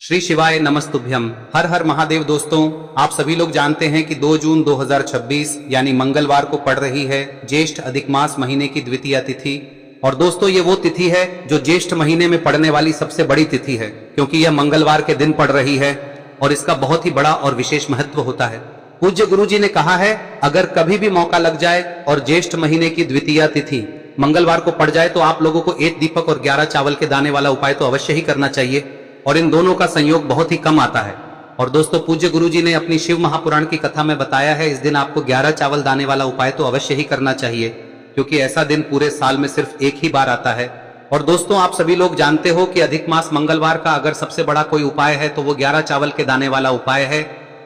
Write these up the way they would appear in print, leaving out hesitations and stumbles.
श्री शिवाय नमस्तुभ्यम। हर हर महादेव। दोस्तों, आप सभी लोग जानते हैं कि 2 जून 2026 यानी मंगलवार को पड़ रही है ज्येष्ठ अधिक मास महीने की द्वितीया तिथि। और दोस्तों, ये वो तिथि है जो ज्येष्ठ महीने में पड़ने वाली सबसे बड़ी तिथि है, क्योंकि यह मंगलवार के दिन पड़ रही है और इसका बहुत ही बड़ा और विशेष महत्व होता है। पूज्य गुरु जी ने कहा है, अगर कभी भी मौका लग जाए और ज्येष्ठ महीने की द्वितीया तिथि मंगलवार को पड़ जाए तो आप लोगों को 1 दीपक और 11 चावल के दाने वाला उपाय तो अवश्य ही करना चाहिए, और इन दोनों का संयोग बहुत ही कम आता है। और दोस्तों, पूज्य गुरु जी ने अपनी शिव महापुराण की कथा में बताया है, इस दिन आपको 11 चावल दाने वाला उपाय तो अवश्य ही करना चाहिए, क्योंकि ऐसा दिन पूरे साल में सिर्फ एक ही बार आता है। और दोस्तों, आप सभी लोग जानते हो कि अधिक मास मंगलवार का अगर सबसे बड़ा कोई उपाय है तो वो 11 चावल के दाने वाला उपाय है।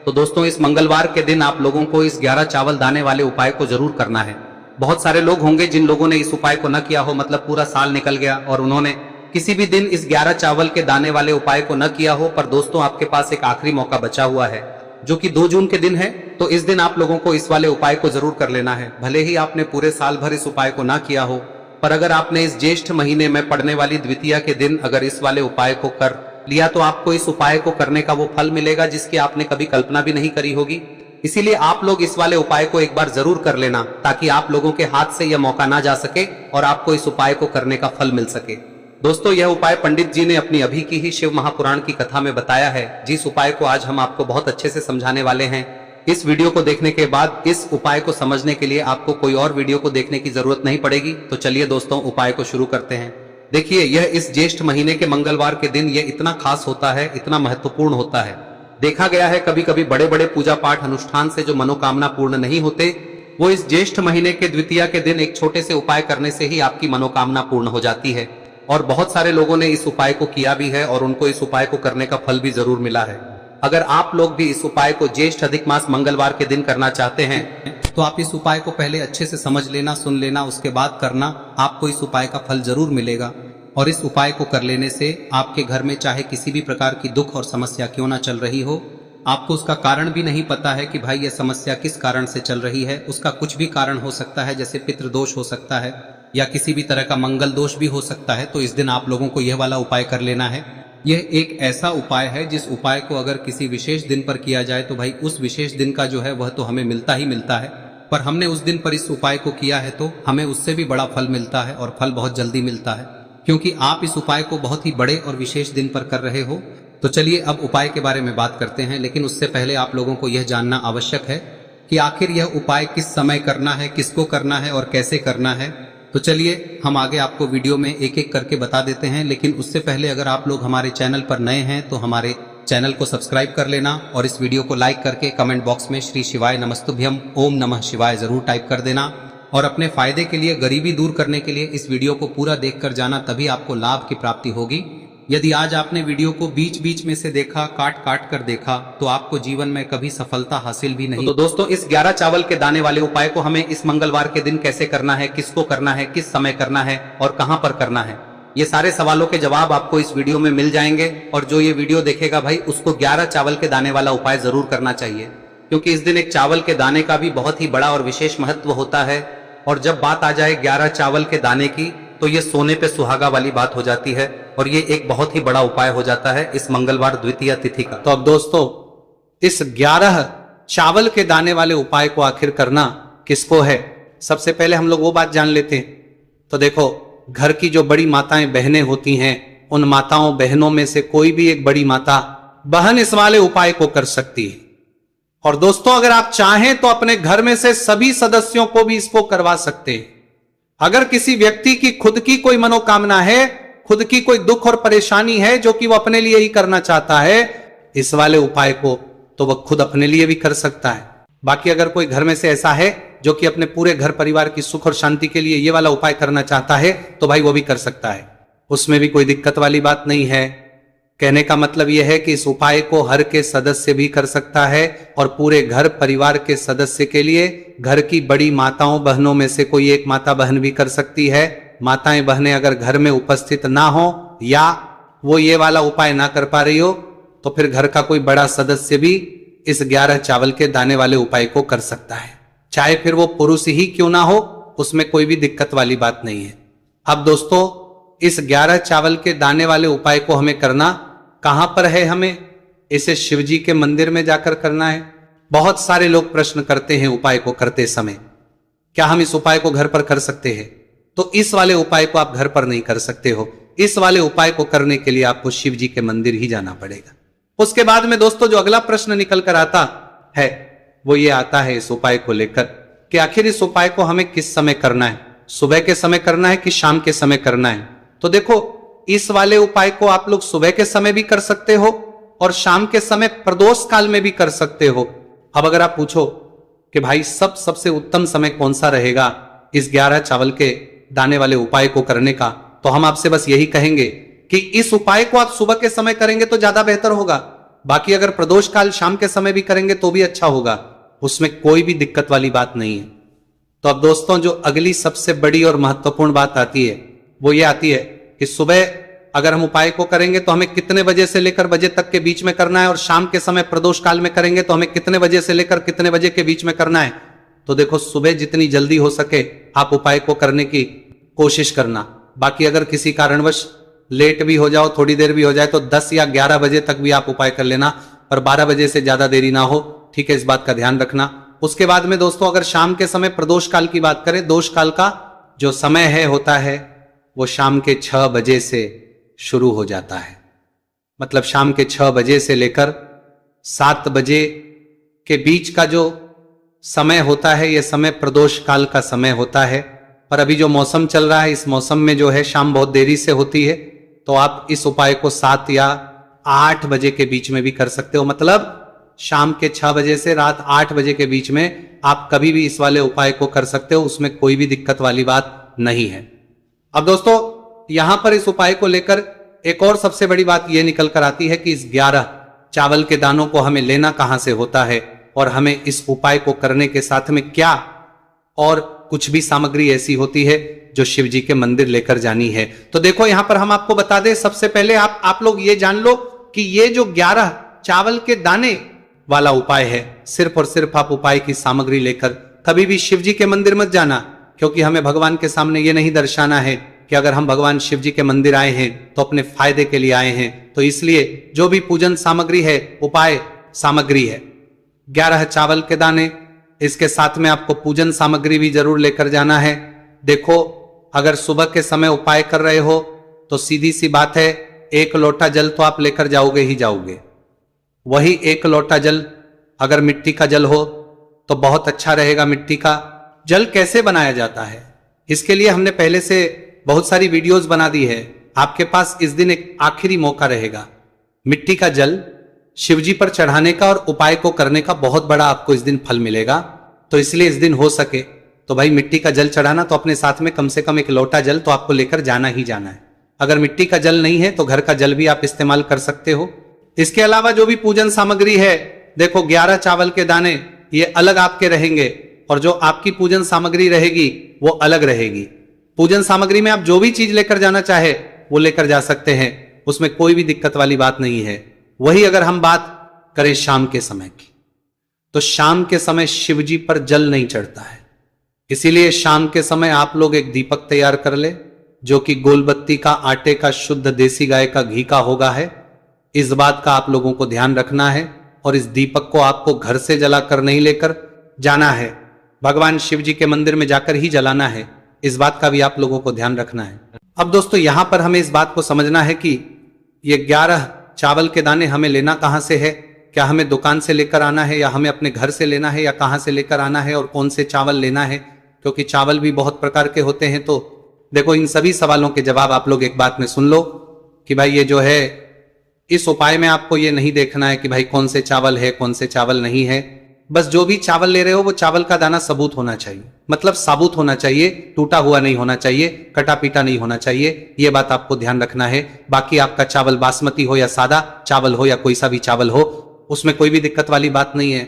तो दोस्तों, इस मंगलवार के दिन आप लोगों को इस 11 चावल दाने वाले उपाय को जरूर करना है। बहुत सारे लोग होंगे जिन लोगों ने इस उपाय को न किया हो, मतलब पूरा साल निकल गया और उन्होंने किसी भी दिन इस 11 चावल के दाने वाले उपाय को न किया हो। पर दोस्तों, आपके पास एक आखिरी मौका बचा हुआ है, जो कि 2 जून के दिन है। तो इस दिन आप लोगों को इस वाले उपाय को जरूर कर लेना है। भले ही आपने पूरे साल भर इस उपाय को ना किया हो, पर अगर आपने इस ज्येष्ठ महीने में पड़ने वाली द्वितीया के दिन अगर इस वाले उपाय को कर लिया तो आपको इस उपाय को करने का वो फल मिलेगा जिसकी आपने कभी कल्पना भी नहीं करी होगी। इसीलिए आप लोग इस वाले उपाय को एक बार जरूर कर लेना, ताकि आप लोगों के हाथ से यह मौका ना जा सके और आपको इस उपाय को करने का फल मिल सके। दोस्तों, यह उपाय पंडित जी ने अपनी अभी की ही शिव महापुराण की कथा में बताया है, जिस उपाय को आज हम आपको बहुत अच्छे से समझाने वाले हैं। इस वीडियो को देखने के बाद इस उपाय को समझने के लिए आपको कोई और वीडियो को देखने की जरूरत नहीं पड़ेगी। तो चलिए दोस्तों, उपाय को शुरू करते हैं। देखिए, यह इस ज्येष्ठ महीने के मंगलवार के दिन यह इतना खास होता है, इतना महत्वपूर्ण होता है। देखा गया है कभी कभी बड़े बड़े पूजा पाठ अनुष्ठान से जो मनोकामना पूर्ण नहीं होते, वो इस ज्येष्ठ महीने के द्वितीया के दिन एक छोटे से उपाय करने से ही आपकी मनोकामना पूर्ण हो जाती है। और बहुत सारे लोगों ने इस उपाय को किया भी है और उनको इस उपाय को करने का फल भी जरूर मिला है। अगर आप लोग भी इस उपाय को ज्येष्ठ अधिक मास मंगलवार के दिन करना चाहते हैं तो आप इस उपाय को पहले अच्छे से समझ लेना, सुन लेना, उसके बाद करना। आपको इस उपाय का फल जरूर मिलेगा। और इस उपाय को कर लेने से आपके घर में चाहे किसी भी प्रकार की दुख और समस्या क्यों ना चल रही हो, आपको उसका कारण भी नहीं पता है कि भाई यह समस्या किस कारण से चल रही है, उसका कुछ भी कारण हो सकता है, जैसे पितृदोष हो सकता है या किसी भी तरह का मंगल दोष भी हो सकता है। तो इस दिन आप लोगों को यह वाला उपाय कर लेना है। यह एक ऐसा उपाय है जिस उपाय को अगर किसी विशेष दिन पर किया जाए तो भाई उस विशेष दिन का जो है वह तो हमें मिलता ही मिलता है, पर हमने उस दिन पर इस उपाय को किया है तो हमें उससे भी बड़ा फल मिलता है, और फल बहुत जल्दी मिलता है, क्योंकि आप इस उपाय को बहुत ही बड़े और विशेष दिन पर कर रहे हो। तो चलिए अब उपाय के बारे में बात करते हैं, लेकिन उससे पहले आप लोगों को यह जानना आवश्यक है कि आखिर यह उपाय किस समय करना है, किसको करना है और कैसे करना है। तो चलिए हम आगे आपको वीडियो में एक एक करके बता देते हैं, लेकिन उससे पहले अगर आप लोग हमारे चैनल पर नए हैं तो हमारे चैनल को सब्सक्राइब कर लेना और इस वीडियो को लाइक करके कमेंट बॉक्स में श्री शिवाय नमस्तुभ्यम ओम नमः शिवाय जरूर टाइप कर देना। और अपने फायदे के लिए, गरीबी दूर करने के लिए इस वीडियो को पूरा देखकर जाना, तभी आपको लाभ की प्राप्ति होगी। यदि आज आपने वीडियो को बीच बीच में से देखा, काट काट कर देखा, तो आपको जीवन में कभी सफलता हासिल भी नहीं। तो दोस्तों, इस 11 चावल के दाने वाले उपाय को हमें इस मंगलवार के दिन कैसे करना है, किसको करना है, किस समय करना है और कहां पर करना है, ये सारे सवालों के जवाब आपको इस वीडियो में मिल जाएंगे। और जो ये वीडियो देखेगा भाई, उसको 11 चावल के दाने वाला उपाय जरूर करना चाहिए, क्योंकि इस दिन एक चावल के दाने का भी बहुत ही बड़ा और विशेष महत्व होता है। और जब बात आ जाए 11 चावल के दाने की, तो ये सोने पे सुहागा वाली बात हो जाती है और ये एक बहुत ही बड़ा उपाय हो जाता है इस मंगलवार द्वितीया तिथि का। तो अब दोस्तों, इस 11 चावल के दाने वाले उपाय को आखिर करना किसको है, सबसे पहले हम लोग वो बात जान लेते हैं। तो देखो, घर की जो बड़ी माताएं बहनें होती हैं, उन माताओं बहनों में से कोई भी एक बड़ी माता बहन इस वाले उपाय को कर सकती है। और दोस्तों, अगर आप चाहें तो अपने घर में से सभी सदस्यों को भी इसको करवा सकते हैं। अगर किसी व्यक्ति की खुद की कोई मनोकामना है, खुद की कोई दुख और परेशानी है जो कि वो अपने लिए ही करना चाहता है इस वाले उपाय को, तो वह खुद अपने लिए भी कर सकता है। बाकी अगर कोई घर में से ऐसा है जो कि अपने पूरे घर परिवार की सुख और शांति के लिए ये वाला उपाय करना चाहता है, तो भाई वो भी कर सकता है, उसमें भी कोई दिक्कत वाली बात नहीं है। कहने का मतलब यह है कि इस उपाय को हर के सदस्य भी कर सकता है और पूरे घर परिवार के सदस्य के लिए घर की बड़ी माताओं बहनों में से कोई एक माता बहन भी कर सकती है। माताएं बहनें अगर घर में उपस्थित ना हो या वो ये वाला उपाय ना कर पा रही हो, तो फिर घर का कोई बड़ा सदस्य भी इस 11 चावल के दाने वाले उपाय को कर सकता है, चाहे फिर वो पुरुष ही क्यों ना हो, उसमें कोई भी दिक्कत वाली बात नहीं है। अब दोस्तों, इस 11 चावल के दाने वाले उपाय को हमें करना कहां पर है, हमें इसे शिव जी के मंदिर में जाकर करना है। बहुत सारे लोग प्रश्न करते हैं उपाय को करते समय, क्या हम इस उपाय को घर पर कर सकते हैं? तो इस वाले उपाय को आप घर पर नहीं कर सकते हो। इस वाले उपाय को करने के लिए आपको शिव जी के मंदिर ही जाना पड़ेगा। उसके बाद में दोस्तों जो अगला प्रश्न निकल कर आता है वो ये आता है इस उपाय को लेकर कि आखिर इस उपाय को हमें किस समय करना है, सुबह के समय करना है कि शाम के समय करना है? तो देखो, इस वाले उपाय को आप लोग सुबह के समय भी कर सकते हो और शाम के समय प्रदोष काल में भी कर सकते हो। अब अगर आप पूछो कि भाई सबसे उत्तम समय कौन सा रहेगा इस 11 चावल के दाने वाले उपाय को करने का, तो हम आपसे बस यही कहेंगे कि इस उपाय को आप सुबह के समय करेंगे तो ज्यादा बेहतर होगा। बाकी अगर प्रदोष काल शाम के समय भी करेंगे तो भी अच्छा होगा, उसमें कोई भी दिक्कत वाली बात नहीं है। तो अब दोस्तों जो अगली सबसे बड़ी और महत्वपूर्ण बात आती है वो ये आती है कि सुबह अगर हम उपाय को करेंगे तो हमें कितने बजे से लेकर बजे तक के बीच में करना है, और शाम के समय प्रदोष काल में करेंगे तो हमें कितने बजे से लेकर कितने बजे के बीच में करना है। तो देखो, सुबह जितनी जल्दी हो सके आप उपाय को करने की कोशिश करना। बाकी अगर किसी कारणवश लेट भी हो जाओ, थोड़ी देर भी हो जाए, तो 10 या 11 बजे तक भी आप उपाय कर लेना, पर 12 बजे से ज्यादा देरी ना हो, ठीक है, इस बात का ध्यान रखना। उसके बाद में दोस्तों अगर शाम के समय प्रदोष काल की बात करें, दोष काल का जो समय है होता है वो शाम के 6 बजे से शुरू हो जाता है। मतलब शाम के 6 बजे से लेकर 7 बजे के बीच का जो समय होता है यह समय प्रदोष काल का समय होता है। पर अभी जो मौसम चल रहा है इस मौसम में जो है शाम बहुत देरी से होती है, तो आप इस उपाय को 7 या 8 बजे के बीच में भी कर सकते हो। मतलब शाम के 6 बजे से रात 8 बजे के बीच में आप कभी भी इस वाले उपाय को कर सकते हो, उसमें कोई भी दिक्कत वाली बात नहीं है। अब दोस्तों यहां पर इस उपाय को लेकर एक और सबसे बड़ी बात यह निकल कर आती है कि इस 11 चावल के दानों को हमें लेना कहां से होता है और हमें इस उपाय को करने के साथ में क्या और कुछ भी सामग्री ऐसी होती है जो शिव जी के मंदिर लेकर जानी है। तो देखो यहां पर हम आपको बता दें, सबसे पहले आप लोग ये जान लो कि ये जो 11 चावल के दाने वाला उपाय है, सिर्फ और सिर्फ आप उपाय की सामग्री लेकर कभी भी शिव जी के मंदिर मत जाना, क्योंकि हमें भगवान के सामने ये नहीं दर्शाना है कि अगर हम भगवान शिव जी के मंदिर आए हैं तो अपने फायदे के लिए आए हैं। तो इसलिए जो भी पूजन सामग्री है, उपाय सामग्री है 11 चावल के दाने, इसके साथ में आपको पूजन सामग्री भी जरूर लेकर जाना है। देखो, अगर सुबह के समय उपाय कर रहे हो तो सीधी सी बात है, 1 लोटा जल तो आप लेकर जाओगे ही जाओगे। वही 1 लोटा जल अगर मिट्टी का जल हो तो बहुत अच्छा रहेगा। मिट्टी का जल कैसे बनाया जाता है इसके लिए हमने पहले से बहुत सारी वीडियोस बना दी है। आपके पास इस दिन एक आखिरी मौका रहेगा मिट्टी का जल शिवजी पर चढ़ाने का और उपाय को करने का, बहुत बड़ा आपको इस दिन फल मिलेगा। तो इसलिए इस दिन हो सके तो भाई मिट्टी का जल चढ़ाना, तो अपने साथ में कम से कम 1 लोटा जल तो आपको लेकर जाना ही जाना है। अगर मिट्टी का जल नहीं है तो घर का जल भी आप इस्तेमाल कर सकते हो। इसके अलावा जो भी पूजन सामग्री है, देखो 11 चावल के दाने ये अलग आपके रहेंगे और जो आपकी पूजन सामग्री रहेगी वो अलग रहेगी। पूजन सामग्री में आप जो भी चीज लेकर जाना चाहे वो लेकर जा सकते हैं, उसमें कोई भी दिक्कत वाली बात नहीं है। वही अगर हम बात करें शाम के समय की, तो शाम के समय शिवजी पर जल नहीं चढ़ता है, इसीलिए शाम के समय आप लोग एक दीपक तैयार कर ले जो कि गोलबत्ती का, आटे का, शुद्ध देसी गाय का घी का होगा है। इस बात का आप लोगों को ध्यान रखना है और इस दीपक को आपको घर से जलाकर नहीं लेकर जाना है, भगवान शिव जी के मंदिर में जाकर ही जलाना है। इस बात का भी आप लोगों को ध्यान रखना है। अब दोस्तों यहां पर हमें इस बात को समझना है कि ये 11 चावल के दाने हमें लेना कहां से है, क्या हमें दुकान से लेकर आना है या हमें अपने घर से लेना है या कहां से लेकर आना है और कौन से चावल लेना है, क्योंकि चावल भी बहुत प्रकार के होते हैं। तो देखो, इन सभी सवालों के जवाब आप लोग एक बात में सुन लो कि भाई ये जो है इस उपाय में आपको ये नहीं देखना है कि भाई कौन से चावल है कौन से चावल नहीं है। बस जो भी चावल ले रहे हो वो चावल का दाना सबूत होना चाहिए, मतलब साबुत होना चाहिए, टूटा हुआ नहीं होना चाहिए, कटा पीटा नहीं होना चाहिए। ये बात आपको ध्यान रखना है। बाकी आपका चावल बासमती हो या सादा चावल हो या कोई सा भी चावल हो, उसमें कोई भी दिक्कत वाली बात नहीं है।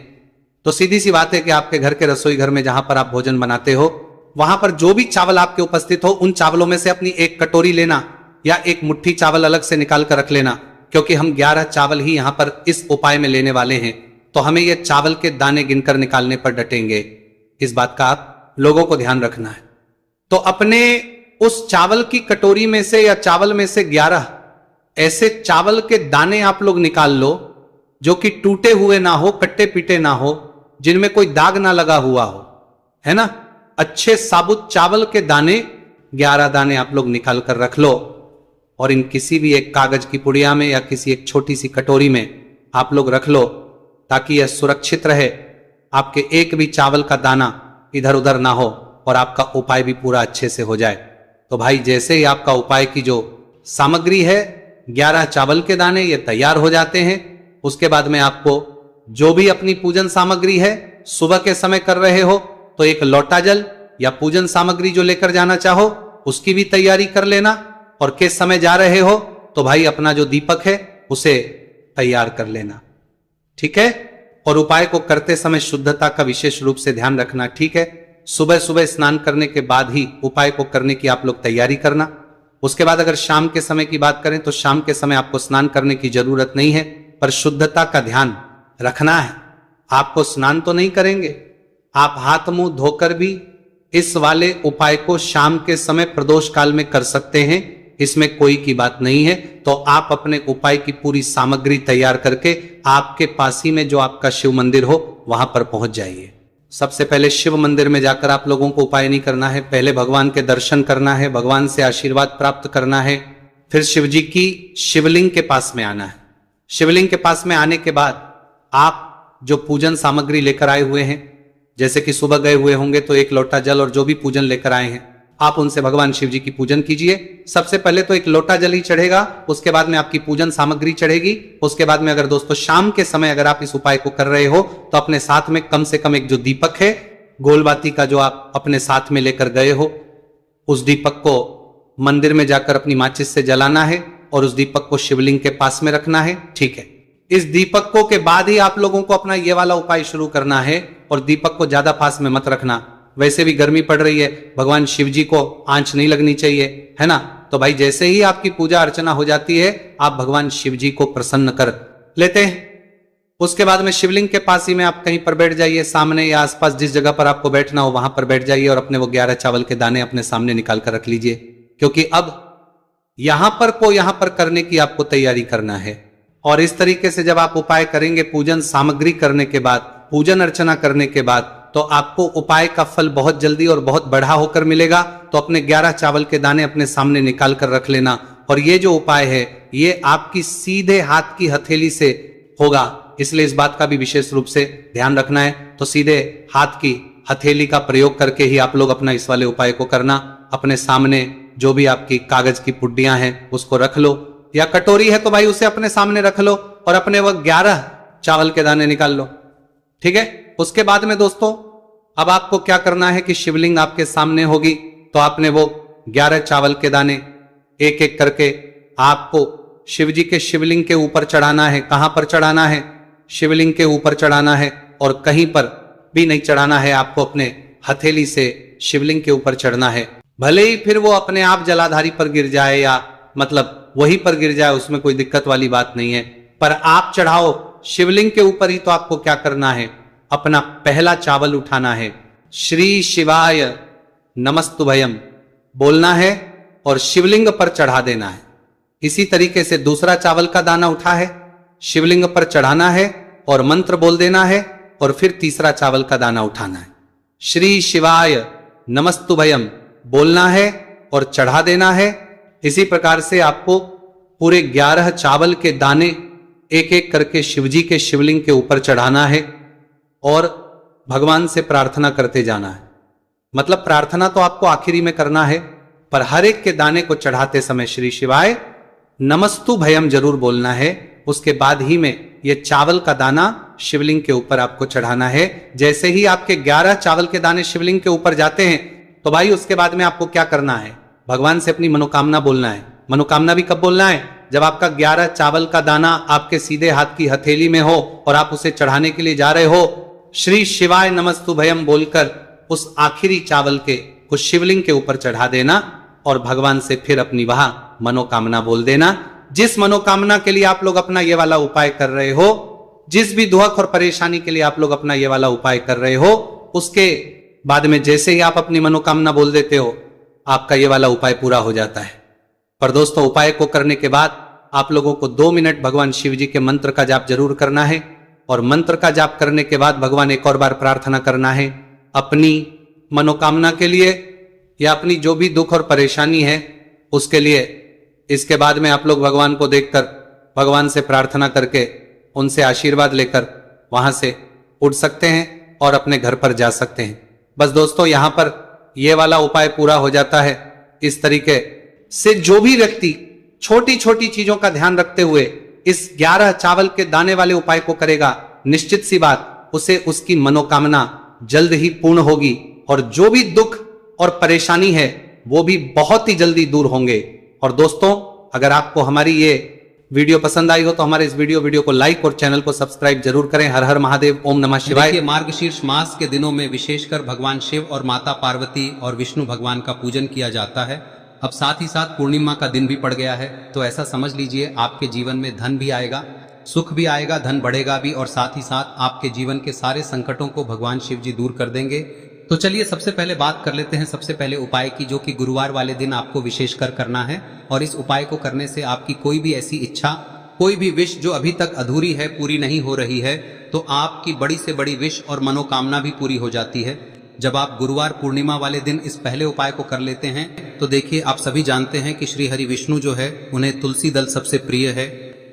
तो सीधी सी बात है कि आपके घर के रसोई घर में जहां पर आप भोजन बनाते हो वहां पर जो भी चावल आपके उपस्थित हो उन चावलों में से अपनी 1 कटोरी लेना या 1 मुट्ठी चावल अलग से निकाल कर रख लेना, क्योंकि हम 11 चावल ही यहां पर इस उपाय में लेने वाले हैं। तो हमें ये चावल के दाने गिनकर निकालने पर डटेंगे, इस बात का आप लोगों को ध्यान रखना है। तो अपने उस चावल की कटोरी में से या चावल में से 11 ऐसे चावल के दाने आप लोग निकाल लो जो कि टूटे हुए ना हो, कट्टे पीटे ना हो, जिनमें कोई दाग ना लगा हुआ हो, है ना। अच्छे साबुत चावल के दाने 11 दाने आप लोग निकाल कर रख लो और इन किसी भी एक कागज की पुड़िया में या किसी एक छोटी सी कटोरी में आप लोग रख लो ताकि यह सुरक्षित रहे, आपके एक भी चावल का दाना इधर उधर ना हो और आपका उपाय भी पूरा अच्छे से हो जाए। तो भाई जैसे ही आपका उपाय की जो सामग्री है 11 चावल के दाने ये तैयार हो जाते हैं, उसके बाद में आपको जो भी अपनी पूजन सामग्री है सुबह के समय कर रहे हो तो एक लोटा जल या पूजन सामग्री जो लेकर जाना चाहो उसकी भी तैयारी कर लेना, और किस समय जा रहे हो तो भाई अपना जो दीपक है उसे तैयार कर लेना, ठीक है। और उपाय को करते समय शुद्धता का विशेष रूप से ध्यान रखना, ठीक है। सुबह सुबह स्नान करने के बाद ही उपाय को करने की आप लोग तैयारी करना। उसके बाद अगर शाम के समय की बात करें तो शाम के समय आपको स्नान करने की जरूरत नहीं है, पर शुद्धता का ध्यान रखना है। आपको स्नान तो नहीं करेंगे, आप हाथ मुंह धोकर भी इस वाले उपाय को शाम के समय प्रदोष काल में कर सकते हैं, इसमें कोई की बात नहीं है। तो आप अपने उपाय की पूरी सामग्री तैयार करके आपके पास ही में जो आपका शिव मंदिर हो वहां पर पहुंच जाइए। सबसे पहले शिव मंदिर में जाकर आप लोगों को उपाय नहीं करना है, पहले भगवान के दर्शन करना है, भगवान से आशीर्वाद प्राप्त करना है, फिर शिव जी की शिवलिंग के पास में आना है। शिवलिंग के पास में आने के बाद आप जो पूजन सामग्री लेकर आए हुए हैं, जैसे कि सुबह गए हुए होंगे तो एक लोटा जल और जो भी पूजन लेकर आए हैं आप उनसे भगवान शिव जी की पूजन कीजिए। सबसे पहले तो एक लोटा जल ही चढ़ेगा, उसके बाद में आपकी पूजन सामग्री चढ़ेगी। उसके बाद में अगर दोस्तों शाम के समय अगर आप इस उपाय को कर रहे हो तो अपने साथ में कम से कम एक जो दीपक है गोलबाती का जो आप अपने साथ में लेकर गए हो, उस दीपक को मंदिर में जाकर अपनी माचिस से जलाना है और उस दीपक को शिवलिंग के पास में रखना है, ठीक है। इस दीपकों के बाद ही आप लोगों को अपना ये वाला उपाय शुरू करना है, और दीपक को ज्यादा पास में मत रखना, वैसे भी गर्मी पड़ रही है, भगवान शिव जी को आंच नहीं लगनी चाहिए, है ना। तो भाई जैसे ही आपकी पूजा अर्चना हो जाती है आप भगवान शिव जी को प्रसन्न कर लेते हैं। उसके बाद में शिवलिंग के पास ही में आप कहीं पर बैठ जाइए, सामने या आसपास जिस जगह पर आपको बैठना हो वहां पर बैठ जाइए और अपने वो 11 चावल के दाने अपने सामने निकाल कर रख लीजिए, क्योंकि अब यहां पर करने की आपको तैयारी करना है। और इस तरीके से जब आप उपाय करेंगे पूजन सामग्री करने के बाद, पूजन अर्चना करने के बाद, तो आपको उपाय का फल बहुत जल्दी और बहुत बढ़ा होकर मिलेगा। तो अपने 11 चावल के दाने अपने सामने निकाल कर रख लेना, और ये जो उपाय है ये आपकी सीधे हाथ की हथेली से होगा, इसलिए इस बात का भी विशेष रूप से ध्यान रखना है। तो सीधे हाथ की हथेली का प्रयोग करके ही आप लोग अपना इस वाले उपाय को करना। अपने सामने जो भी आपकी कागज की पुड्डियां हैं उसको रख लो, या कटोरी है तो भाई उसे अपने सामने रख लो और अपने वो 11 चावल के दाने निकाल लो, ठीक है। उसके बाद में दोस्तों अब आपको क्या करना है कि शिवलिंग आपके सामने होगी, तो आपने वो 11 चावल के दाने एक एक करके आपको शिव जी के शिवलिंग के ऊपर चढ़ाना है। कहां पर चढ़ाना है? शिवलिंग के ऊपर चढ़ाना है, और कहीं पर भी नहीं चढ़ाना है, आपको अपने हथेली से शिवलिंग के ऊपर चढ़ना है। भले ही फिर वो अपने आप जलाधारी पर गिर जाए या मतलब वहीं पर गिर जाए, उसमें कोई दिक्कत वाली बात नहीं है, पर आप चढ़ाओ शिवलिंग के ऊपर ही। तो आपको क्या करना है, अपना पहला चावल उठाना है, श्री शिवाय नमस्तुभयम बोलना है और शिवलिंग पर चढ़ा देना है। इसी तरीके से दूसरा चावल का दाना उठा है, शिवलिंग पर चढ़ाना है और मंत्र बोल देना है, और फिर तीसरा चावल का दाना उठाना है, श्री शिवाय नमस्तुभयम बोलना है और चढ़ा देना है। इसी प्रकार से आपको पूरे 11 चावल के दाने एक एक करके शिवजी के शिवलिंग के ऊपर चढ़ाना है और भगवान से प्रार्थना करते जाना है। मतलब प्रार्थना तो आपको आखिरी में करना है, पर हर एक के दाने को चढ़ाते समय श्री शिवाय नमस्तु भयम जरूर बोलना है। उसके बाद ही में ये चावल का दाना शिवलिंग के ऊपर आपको चढ़ाना है। जैसे ही आपके 11 चावल के दाने शिवलिंग के ऊपर जाते हैं तो भाई उसके बाद में आपको क्या करना है, भगवान से अपनी मनोकामना बोलना है। मनोकामना भी कब बोलना है? जब आपका 11 चावल का दाना आपके सीधे हाथ की हथेली में हो और आप उसे चढ़ाने के लिए जा रहे हो, श्री शिवाय नमस्तु भयम बोलकर उस आखिरी चावल के उस शिवलिंग के ऊपर चढ़ा देना और भगवान से फिर अपनी वहां मनोकामना बोल देना। जिस मनोकामना के लिए आप लोग अपना ये वाला उपाय कर रहे हो, जिस भी दुख और परेशानी के लिए आप लोग अपना ये वाला उपाय कर रहे हो, उसके बाद में जैसे ही आप अपनी मनोकामना बोल देते हो, आपका ये वाला उपाय पूरा हो जाता है। पर दोस्तों, उपाय को करने के बाद आप लोगों को 2 मिनट भगवान शिव जी के मंत्र का जाप जरूर करना है। और मंत्र का जाप करने के बाद भगवान एक और बार प्रार्थना करना है अपनी मनोकामना के लिए या अपनी जो भी दुख और परेशानी है उसके लिए। इसके बाद में आप लोग भगवान को देखकर भगवान से प्रार्थना करके उनसे आशीर्वाद लेकर वहां से उठ सकते हैं और अपने घर पर जा सकते हैं। बस दोस्तों, यहां पर यह वाला उपाय पूरा हो जाता है। इस तरीके से जो भी व्यक्ति छोटी छोटी चीजों का ध्यान रखते हुए इस 11 चावल के दाने वाले उपाय को करेगा, निश्चित सी बात उसे उसकी मनोकामना जल्द ही पूर्ण होगी और जो भी दुख और परेशानी है वो भी बहुत ही जल्दी दूर होंगे। और दोस्तों, अगर आपको हमारी ये वीडियो पसंद आई हो तो हमारे इस वीडियो को लाइक और चैनल को सब्सक्राइब जरूर करें। हर हर महादेव, ओम नमः शिवाय। देखिए, मार्गशीर्ष मास के दिनों में विशेषकर भगवान शिव और माता पार्वती और विष्णु भगवान का पूजन किया जाता है। अब साथ ही साथ पूर्णिमा का दिन भी पड़ गया है, तो ऐसा समझ लीजिए आपके जीवन में धन भी आएगा, सुख भी आएगा, धन बढ़ेगा भी और साथ ही साथ आपके जीवन के सारे संकटों को भगवान शिव जी दूर कर देंगे। तो चलिए सबसे पहले बात कर लेते हैं सबसे पहले उपाय की, जो कि गुरुवार वाले दिन आपको विशेषकर करना है। और इस उपाय को करने से आपकी कोई भी ऐसी इच्छा, कोई भी विश जो अभी तक अधूरी है, पूरी नहीं हो रही है, तो आपकी बड़ी से बड़ी विश और मनोकामना भी पूरी हो जाती है जब आप गुरुवार पूर्णिमा वाले दिन इस पहले उपाय को कर लेते हैं। तो देखिए, आप सभी जानते हैं कि श्री हरि विष्णु जो है उन्हें तुलसी दल सबसे प्रिय है।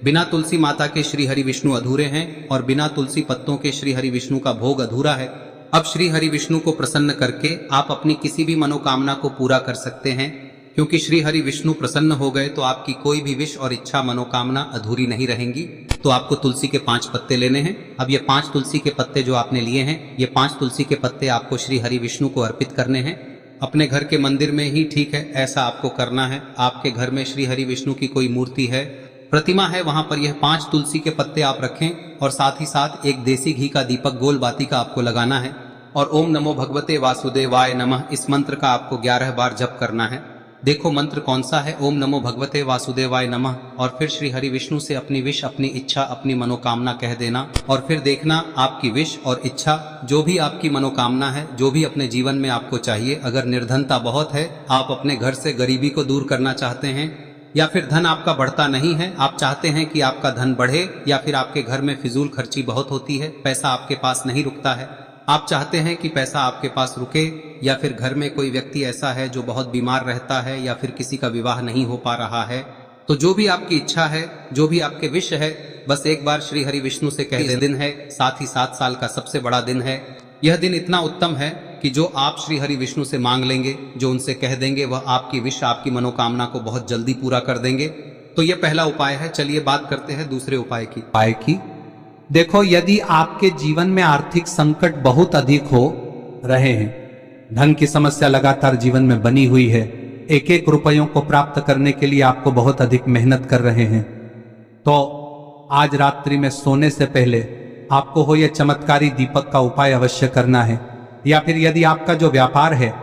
बिना तुलसी माता के श्री हरि विष्णु अधूरे हैं और बिना तुलसी पत्तों के श्री हरि विष्णु का भोग अधूरा है। अब श्री हरि विष्णु को प्रसन्न करके आप अपनी किसी भी मनोकामना को पूरा कर सकते हैं, क्योंकि श्री हरि विष्णु प्रसन्न हो गए तो आपकी कोई भी विश और इच्छा मनोकामना अधूरी नहीं रहेंगी। तो आपको तुलसी के 5 पत्ते लेने हैं। अब ये 5 तुलसी के पत्ते जो आपने लिए हैं, ये 5 तुलसी के पत्ते आपको श्री हरि विष्णु को अर्पित करने हैं। अपने घर के मंदिर में ही ठीक है, ऐसा आपको करना है। आपके घर में श्री हरि विष्णु की कोई मूर्ति है, प्रतिमा है, वहां पर यह 5 तुलसी के पत्ते आप रखें और साथ ही साथ एक देसी घी का दीपक गोल बाती का आपको लगाना है। और ओम नमो भगवते वासुदेवाय नमः इस मंत्र का आपको 11 बार जप करना है। देखो मंत्र कौन सा है, ओम नमो भगवते वासुदेवाय नमः, और फिर श्री हरि विष्णु से अपनी विश, अपनी इच्छा, अपनी मनोकामना कह देना। और फिर देखना आपकी विश और इच्छा, जो भी आपकी मनोकामना है, जो भी अपने जीवन में आपको चाहिए। अगर निर्धनता बहुत है, आप अपने घर से गरीबी को दूर करना चाहते हैं, या फिर धन आपका बढ़ता नहीं है, आप चाहते हैं कि आपका धन बढ़े, या फिर आपके घर में फिजूल खर्ची बहुत होती है, पैसा आपके पास नहीं रुकता है, आप चाहते हैं कि पैसा आपके पास रुके, या फिर घर में कोई व्यक्ति ऐसा है जो बहुत बीमार रहता है, या फिर किसी का विवाह नहीं हो पा रहा है, तो जो भी आपकी इच्छा है, जो भी आपके विश है, बस एक बार श्री हरि विष्णु से कह दे। दिन है, साथ ही 7 साल का सबसे बड़ा दिन है। यह दिन इतना उत्तम है कि जो आप श्री हरि विष्णु से मांग लेंगे, जो उनसे कह देंगे, वह आपकी विश, आपकी मनोकामना को बहुत जल्दी पूरा कर देंगे। तो यह पहला उपाय है। चलिए बात करते हैं दूसरे उपाय की। देखो, यदि आपके जीवन में आर्थिक संकट बहुत अधिक हो रहे हैं, धन की समस्या लगातार जीवन में बनी हुई है, एक एक रुपयों को प्राप्त करने के लिए आपको बहुत अधिक मेहनत कर रहे हैं, तो आज रात्रि में सोने से पहले आपको हो यह चमत्कारी दीपक का उपाय अवश्य करना है। या फिर यदि आपका जो व्यापार है